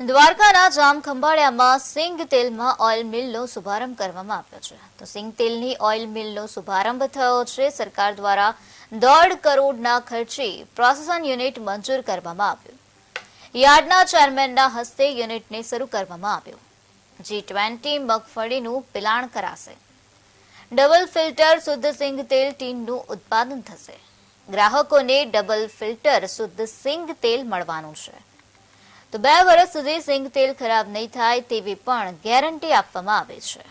દ્વારકાના જામખંભાળિયામાં સિંગ તેલમાં ઓઇલ મિલનો શુભારંભ કરવામાં આવ્યો છે. તો સિંગ તેલની ઓઇલ મિલનો શુભારંભ થયો છે. સરકાર દ્વારા 1.5 કરોડના ખર્ચે પ્રોસેસન યુનિટ મંજૂર કરવામાં આવ્યું. યાર્ડના ચેરમેનના હસ્તે યુનિટને શરૂ કરવામાં આવ્યું. G20 મગફળીનું પિલાણ કરાશે. ડબલ ફિલ્ટર શુદ્ધ સિંગ તેલ ટીનનું ઉત્પાદન થશે. ગ્રાહકોને ડબલ ફિલ્ટર શુદ્ધ સિંગ તેલ મળવાનું છે. તો 2 વર્ષ સુધી સિંગ તેલ ખરાબ નહીં થાય તેવી પણ ગેરંટી આપવામાં આવે છે.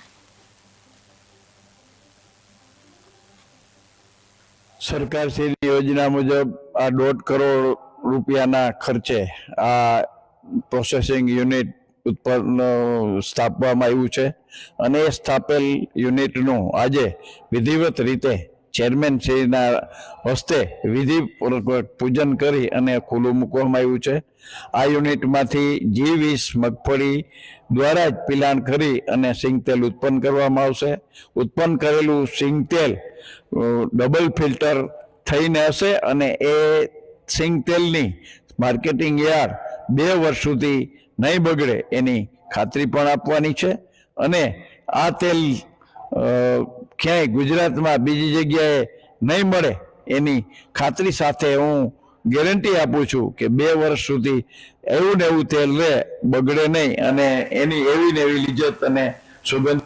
સરકારશ્રીની યોજના મુજબ આ 1.5 કરોડ રૂપિયાના ખર્ચે આ પ્રોસેસિંગ યુનિટ સ્થાપવામાં આવ્યું છે અને એ સ્થાપેલ યુનિટનું આજે વિધિવત રીતે ચેરમેન શ્રીના હસ્તે વિધિપૂર્વક પૂજન કરી અને ખુલ્લું મૂકવામાં આવ્યું છે. આ યુનિટમાંથી G20 મગફળી દ્વારા જ પિલાણ કરી અને સિંગ તેલ ઉત્પન્ન કરવામાં આવશે. ઉત્પન્ન કરેલું સિંગ તેલ ડબલ ફિલ્ટર થઈને હશે અને એ સિંગ તેલની માર્કેટિંગ યાર્ડ 2 વર્ષ સુધી નહીં બગડે એની ખાતરી પણ આપવાની છે. અને આ તેલ ક્યાંય ગુજરાતમાં બીજી જગ્યાએ નહીં મળે એની ખાતરી સાથે હું ગેરંટી આપું છું કે 2 વર્ષ સુધી એવું ને એવું તેલ રહે, બગડે નહીં અને એની એવી ને એવી લિજ્જત અને સુગંધ